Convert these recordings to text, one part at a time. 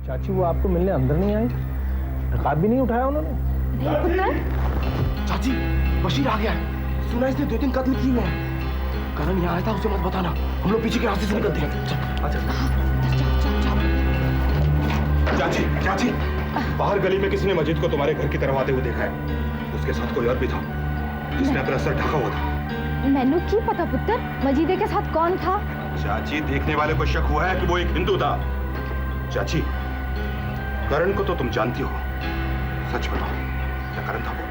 चाची वो आपको मिलने अंदर नहीं आई? नकाब भी नहीं उठाया उन्होंने? नहीं पुत्र। चाची बशीर आ गया है, सुना इसने 2-3 कत्ल किए हैं। करण यहाँ आया था, उसे मत बताना, हम लोग पीछे के रास्ते से निकलते हैं। चाची चाची, बाहर गली में किसी ने मस्जिद को तुम्हारे घर की तरफ आते हुए देखा है। उसके साथ कोई और भी था जिसने अपना सर ढका हुआ था। मैनू की पता पुत्र, मजीदे के साथ कौन था? चाची देखने वाले को शक हुआ है कि वो एक हिंदू था। चाची करण को तो तुम जानती हो, सच बताओ क्या करण था वो?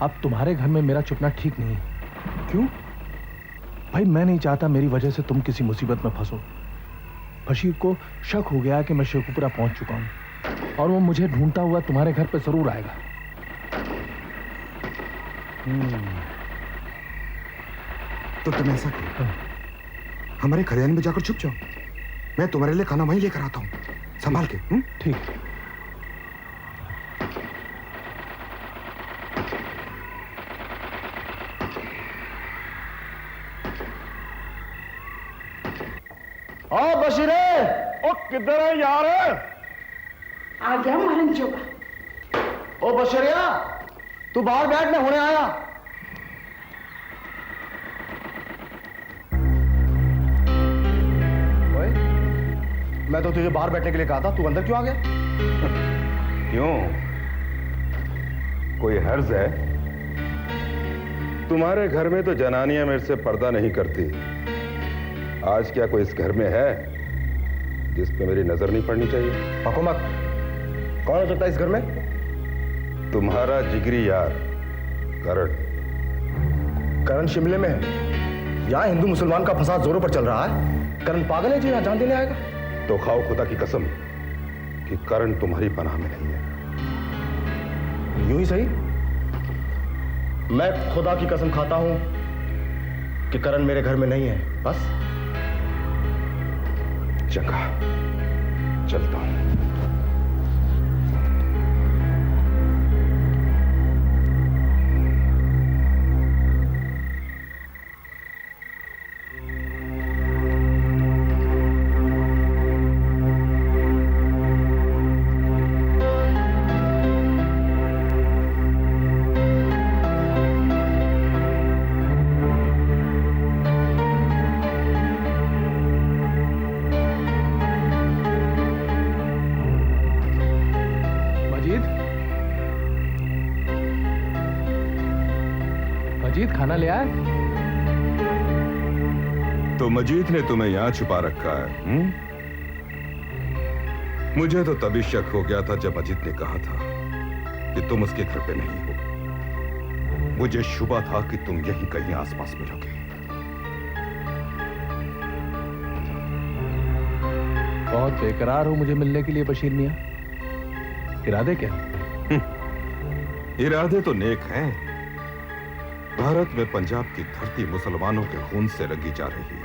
अब तुम्हारे घर में मेरा छुपना ठीक नहीं है। क्यों भाई? मैं नहीं चाहता मेरी वजह से तुम किसी मुसीबत में फंसो। बशीर को शक हो गया कि मैं शेखुपुरा पहुंच चुका हूं और वो मुझे ढूंढता हुआ तुम्हारे घर पे जरूर आएगा। तो तुम ऐसा करो, हमारे खलियान में जाकर छुप जाओ। मैं तुम्हारे लिए खाना वहीं लेकर आता हूं, संभाल के। ठीक है। ओ बशीरे, ओ किधर है यार? आ गया महाराज जोगा। ओ बशीरिया, तू बाहर बैठ, मैं होने आया। ओए, मैं तो तुझे बाहर बैठने के लिए कहा था, तू अंदर क्यों आ गया? क्यों, कोई हर्ज है? तुम्हारे घर में तो जनानियां मेरे से पर्दा नहीं करती। आज क्या कोई इस घर में है जिस पे मेरी नजर नहीं पड़नी चाहिए? हुकूमत, कौन हो सकता है इस घर में? तुम्हारा जिगरी यार करण। करण शिमले में है। यहाँ हिंदू मुसलमान का फसाद जोरों पर चल रहा है। करण पागल है जो यहाँ जान देने आएगा? तो खाओ खुदा की कसम कि करण तुम्हारी पनाह में नहीं है। यूं ही सही, मैं खुदा की कसम खाता हूं कि करण मेरे घर में नहीं है। बस चंगा, चलता हूं। मजीद खाना ले आए? तो मजीद ने तुम्हें यहां छुपा रखा है? मुझे तो तभी शक हो गया था जब मजीद ने कहा था कि तुम उसके घर पे नहीं हो। मुझे शुबा था कि तुम यहीं कहीं आसपास मिलोगे। बहुत बेकरार हो मुझे मिलने के लिए बशीर मियां। इरादे क्या? इरादे तो नेक हैं। भारत में पंजाब की धरती मुसलमानों के खून से रंगी जा रही है।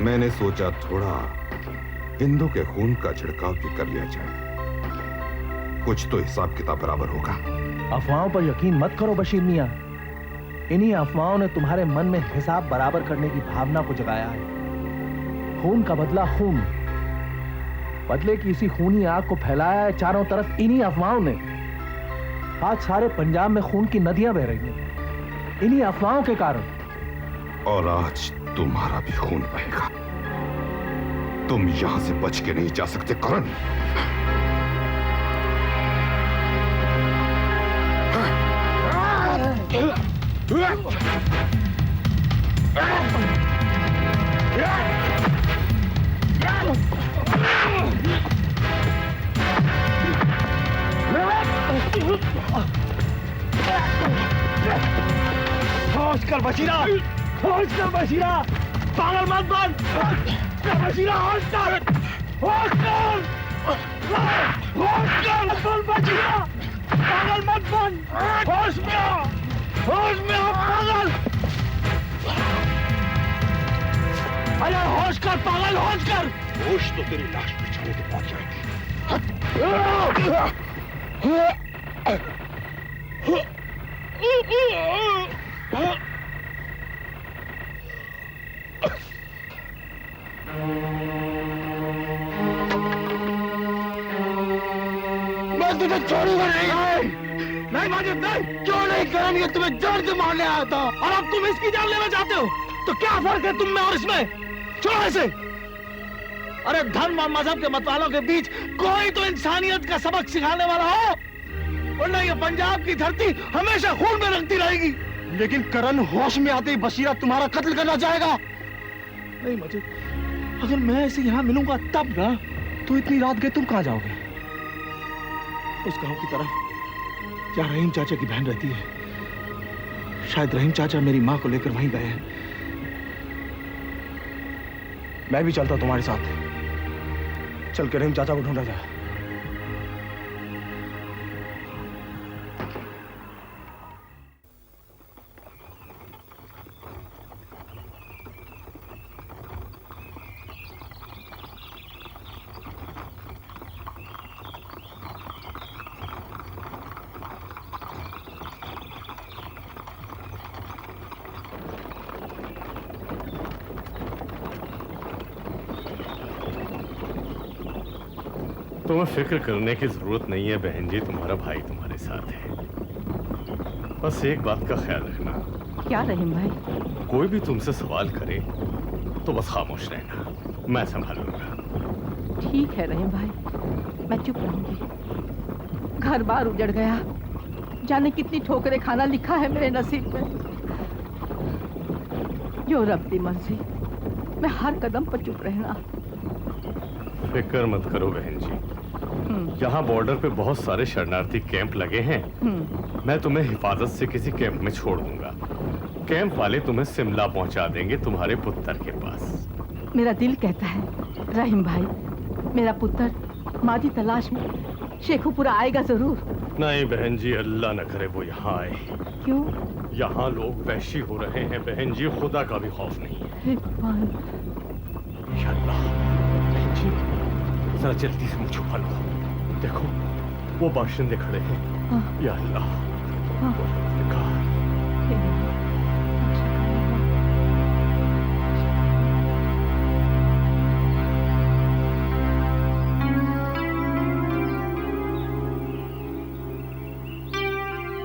मैंने सोचा थोड़ा हिंदू के खून का छिड़काव भी कर लिया जाए, कुछ तो हिसाब किताब बराबर होगा। अफवाहों पर यकीन मत करो बशीर मियां। इन्हीं अफवाहों ने तुम्हारे मन में हिसाब बराबर करने की भावना को जगाया है। खून का बदला खून, बदले की इसी खूनी आग को फैलाया है चारों तरफ इन्हीं अफवाहों ने। आज सारे पंजाब में खून की नदियां बह रही हैं इन्हीं अफवाहों के कारण। और आज तुम्हारा भी खून बहेगा। तुम यहां से बच के नहीं जा सकते करण। होश कर बशीरा, होश कर बशीरा, पागल मत बन बशीरा, होश कर, होश कर, होश कर, बोल बशीरा, पागल मत बन, होश में आ, पागल। अरे होश कर पागल, होश कर। होश तो तेरी लाश बिछाने के बाद जाएगी। मैं तुझे छोड़ूंगा नहीं। नहीं माजिद नहीं, क्यों नहीं करण, ये तुम्हें जान से मारने आया था और अब तुम इसकी जान लेना चाहते हो, तो क्या फर्क है तुम में और इसमें? छोड़ो इसे। अरे धर्म और मजहब के मतवालों के बीच कोई तो इंसानियत का सबक सिखाने वाला हो, वरना ये पंजाब की धरती हमेशा खून में रंगती रहेगी। लेकिन करण होश में आते ही बशीरा तुम्हारा कत्ल करना चाहेगा। नहीं मजिद, अगर मैं इसे यहाँ मिलूंगा तब ना, तो इतनी रात गए तुम कहाँ जाओगे? उस गांव की तरफ जहाँ रहीम चाचा की बहन रहती है, शायद रहीम चाचा मेरी माँ को लेकर वहीं गए हैं। मैं भी चलता तुम्हारे साथ। चल के रहीम चाचा को ढूंढा जाए। तुम्हें फिक्र करने की जरूरत नहीं है बहन जी, तुम्हारा भाई तुम्हारे साथ है। बस एक बात का ख्याल रखना। क्या रहीम भाई? कोई भी तुमसे सवाल करे तो बस खामोश रहना, मैं संभालूंगा। ठीक है रहीम भाई, मैं चुप रहूंगी। घर बार उजड़ गया, जाने कितनी ठोकरें खाना लिखा है मेरे नसीब में। जो रब की मर्जी, मैं हर कदम पर चुप रहना। फिक्र मत करो बहन जी, यहाँ बॉर्डर पे बहुत सारे शरणार्थी कैंप लगे हैं। मैं तुम्हें हिफाजत से किसी कैंप में छोड़ दूंगा। कैंप वाले तुम्हें शिमला पहुंचा देंगे, तुम्हारे पुत्र के पास। मेरा दिल कहता है रहीम भाई, मेरा पुत्र माजी तलाश में शेखुपुरा आएगा जरूर। नहीं बहन जी, अल्लाह न करे वो यहाँ आए। क्यों? यहाँ लोग वैशी हो रहे हैं बहन जी, खुदा का भी खौफ नहीं है। हे भगवान। या अल्लाह, बहन जी जरा जल्दी से मुझ छुपा लो। देखो वो बाशिंदे खड़े हैं। या अल्लाह,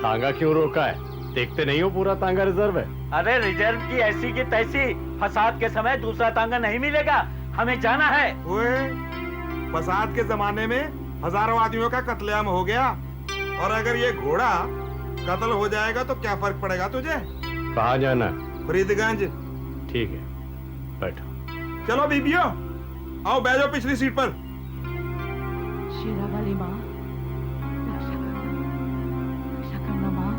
तांगा क्यों रोका है? देखते नहीं हो पूरा तांगा रिजर्व है। अरे रिजर्व की ऐसी की तैसी, फसाद के समय दूसरा तांगा नहीं मिलेगा, हमें जाना है। फसाद के जमाने में हजारों आदमियों का कत्लेआम हो गया, और अगर ये घोड़ा कत्ल हो जाएगा तो क्या फर्क पड़ेगा तुझे? कहाँ जाना? फरीदगंज। ठीक है, बैठो। चलो बीबियो, आओ बैठो पिछली सीट पर। शीरा वाली माँ, रक्षा करना माँ।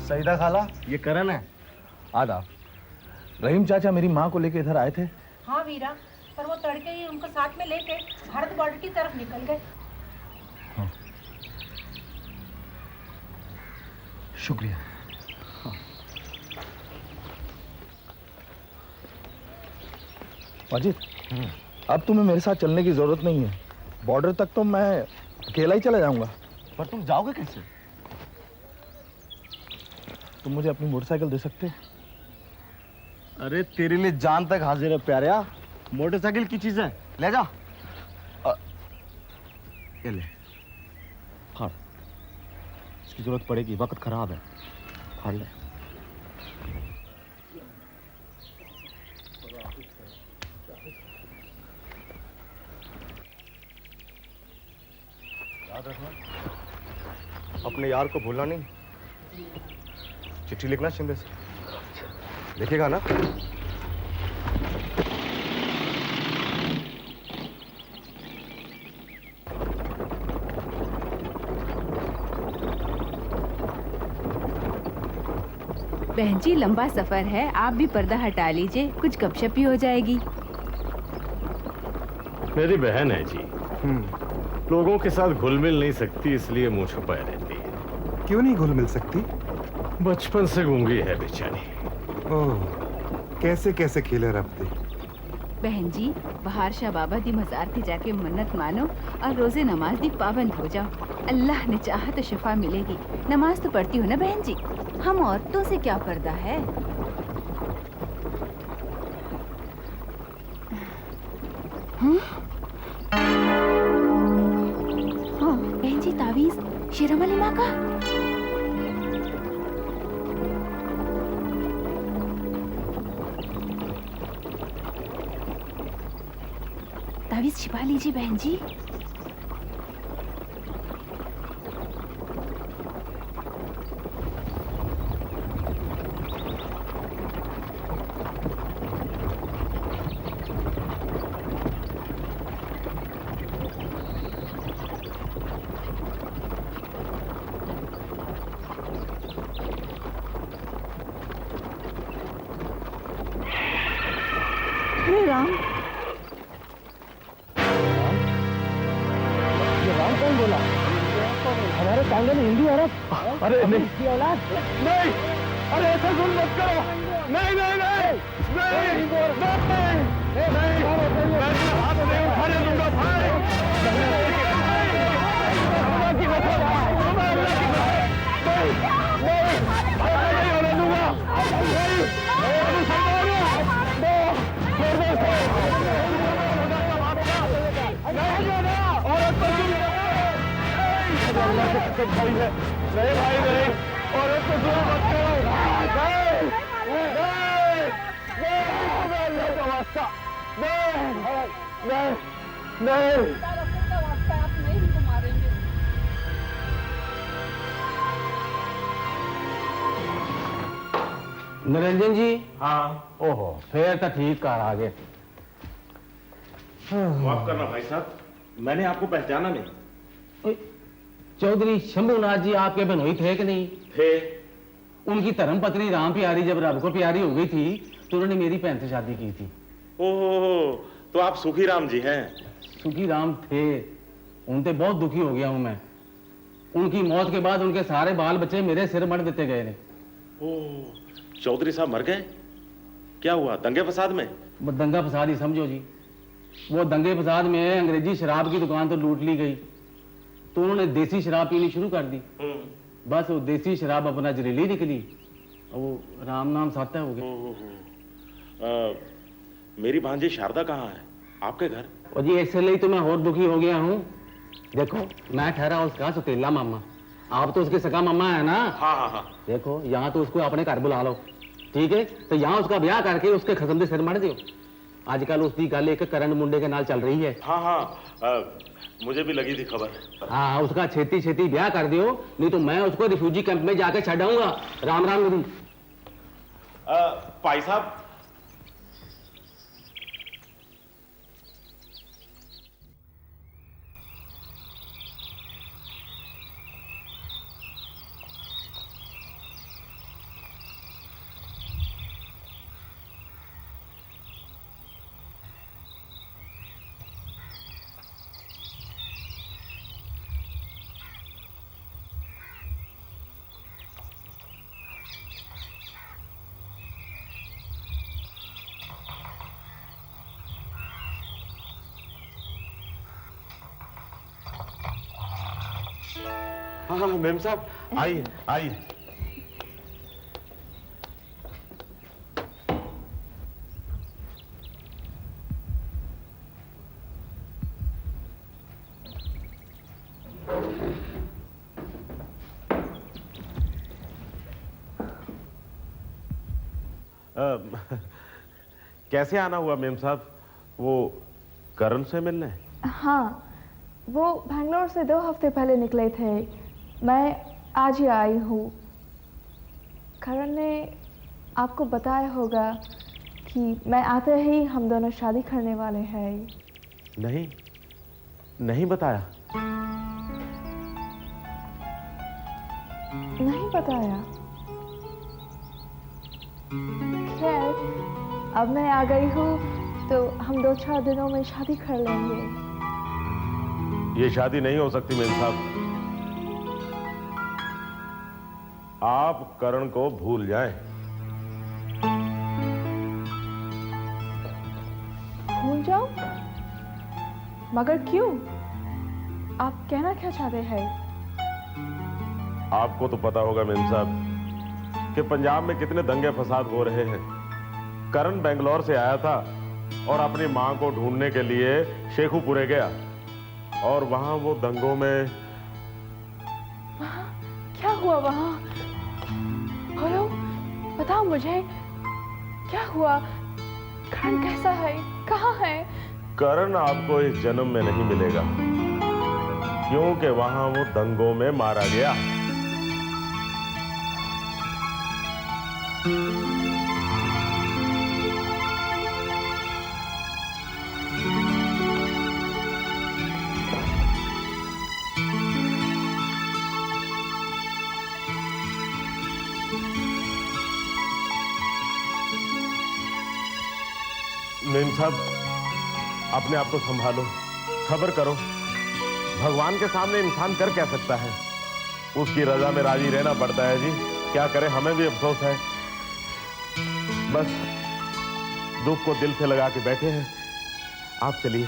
सईदा खाला, ये करण है। आदाब। रहीम चाचा मेरी माँ को लेके इधर आए थे। हाँ वीरा, पर वो तड़के ही उनको साथ में लेके भारत बॉर्डर की तरफ निकल गए। हाँ। शुक्रिया। हाँ। माजिद, अब तुम्हें मेरे साथ चलने की जरूरत नहीं है। बॉर्डर तक तो मैं अकेला ही चला जाऊंगा। पर तुम जाओगे कैसे? तुम मुझे अपनी मोटरसाइकिल दे सकते? अरे तेरे लिए जान तक हाजिर है प्यारिया। मोटरसाइकिल की चीज है, ले जा। ये ले, फाड़। इसकी जरूरत पड़ेगी, वक्त खराब है। फाड़ ले। याद रखना, अपने यार को भूलना नहीं। चिट्ठी लिखना शिमले से, लिखेगा ना? बहन जी लंबा सफर है, आप भी पर्दा हटा लीजिए, कुछ गपशप भी हो जाएगी। मेरी बहन है जी, लोगों के साथ घुल मिल नहीं सकती, इसलिए मुंह छुपाए रहती है। क्यों नहीं घुल मिल सकती? बचपन से गूंगी है बेचारी। ओह, कैसे कैसे खेले रब दे। बहन जी, बाहर शाह बाबा दी मज़ार पे जाके मन्नत मानो और रोजे नमाज दी पाबंद हो जाओ। अल्लाह ने चाहा तो शिफा मिलेगी। नमाज तो पढ़ती हो ना बहन जी? हम औरतों से क्या पर्दा है। हाँ बहन जी, तावीज़ शेरम अली माँ का। तावीज़ छिपा लीजिए बहन जी। हे राम, ये राम कौन बोला? हमारे कांगड़े में हिंदू औरत? अरे नहीं, इसकी औलाद नहीं। अरे ऐसा जुल्म मत करो। नहीं नहीं नहीं नहीं मैं हाथ नहीं उठाने दूंगा भाई। नहीं होने दूंगा। भाई है नहीं, भाई नहीं, औरत को दूर मत करो। निरंजन जी। हाँ। ओहो, फिर तो ठीक कर आ गए। माफ करना भाई साहब, मैंने आपको पहचाना नहीं। चौधरी शंभुनाथ जी आपके बहनोई थे कि नहीं? थे। उनकी धर्मपत्नी राम प्यारी जब रब को प्यारी हो गई थी तो उन्होंने मेरी बहन से शादी की थी। ओहो, तो आप सुखी राम जी हैं? सुखी राम थे, उनसे बहुत दुखी हो गया हूं मैं। उनकी मौत के बाद उनके सारे बाल बच्चे मेरे सिर मर देते गए ने। ओह, चौधरी साहब मर गए? क्या हुआ, दंगे फसाद में? दंगा फसाद ही समझो जी। वो दंगे फसाद में अंग्रेजी शराब की दुकान तो लूट ली गई, तो उन्होंने देसी शराब पीनी शुरू कर दी। बस वो देसी शराब अपना जहरीली निकली और वो राम नाम साता हो गया। मेरी भांजी शारदा कहाँ है? आपके घर? और जी इसलिए तो मैं और दुखी हो गया हूँ। देखो, मैं ठहरा उसका सुतीला मामा, आप तो उसके सगा मामा है ना। हाँ हाँ हाँ। देखो, यहाँ तो उसको अपने घर बुला लो, ठीक है? तो यहाँ उसका ब्याह करके उसके खसम दे सिर मर दियो। आजकल उसकी गल एक करण मुंडे के नाल चल रही है। हाँ हाँ, मुझे भी लगी थी खबर। हाँ, उसका छेती छेती ब्याह कर दियो, नहीं तो मैं उसको रिफ्यूजी कैंप में जाके छड़ आऊंगा। राम राम गुरु। भाई साहब, हाँ हाँ मेम साहब, आइए आइए। कैसे आना हुआ मेम साहब? वो करण से मिलने? हाँ, वो बैंगलोर से 2 हफ्ते पहले निकले थे। मैं आज ही आई हूँ। करण ने आपको बताया होगा कि मैं आते ही हम दोनों शादी करने वाले हैं। नहीं, नहीं बताया। नहीं बताया? खैर, अब मैं आ गई हूँ तो हम 2-4 दिनों में शादी कर लेंगे। ये शादी नहीं हो सकती मेम साहब। आप करण को भूल जाएं। मगर क्यों? आप कहना क्या चाहते हैं? आपको तो पता होगा मेम साहब कि पंजाब में कितने दंगे फसाद हो रहे हैं। करण बेंगलोर से आया था और अपनी मां को ढूंढने के लिए शेखुपुरे गया और वहां वो दंगों में। क्या हुआ वहाँ? बोलो, बताओ मुझे, क्या हुआ? करण कैसा है? कहाँ है? करण आपको इस जन्म में नहीं मिलेगा, क्योंकि वहां वो दंगों में मारा गया। मेम साहब, अपने आप को संभालो, सब्र करो। भगवान के सामने इंसान कर क्या सकता है? उसकी रजा में राजी रहना पड़ता है जी। क्या करें, हमें भी अफसोस है। बस दुख को दिल से लगा के बैठे हैं। आप चलिए,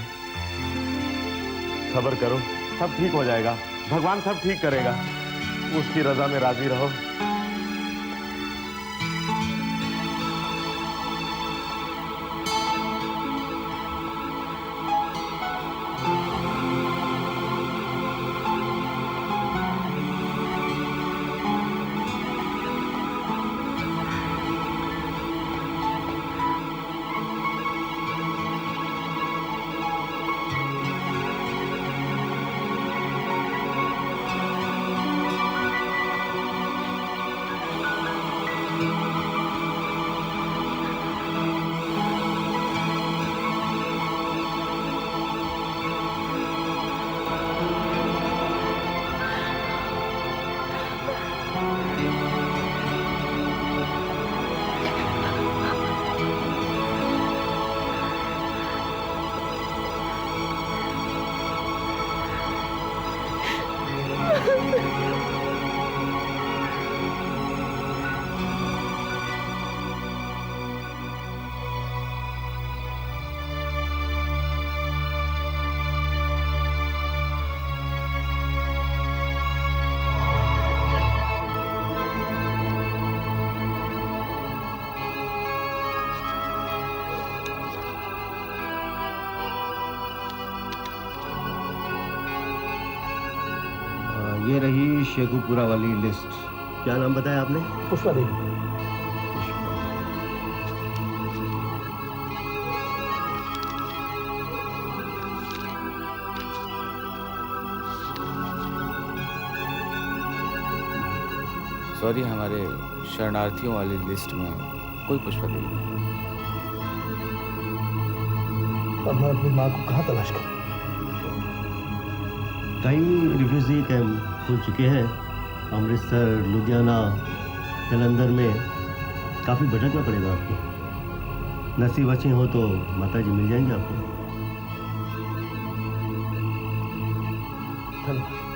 सब्र करो, सब ठीक हो जाएगा। भगवान सब ठीक करेगा। उसकी रजा में राजी रहो। ये रही शेखुपुरा वाली लिस्ट। क्या नाम बताया आपने? पुष्पा देवी। सॉरी, हमारे शरणार्थियों वाली लिस्ट में कोई पुष्पा देवी नहीं। अब मैं अपनी माँ को कहाँ तलाश करूँ? कई रिफ्यूजी कैंप खुल चुके हैं, अमृतसर, लुधियाना, जलंधर में। काफ़ी भटकना पड़ेगा आपको। नसीब अच्छे हो तो माता जी मिल जाएंगे आपको। धन्यवाद।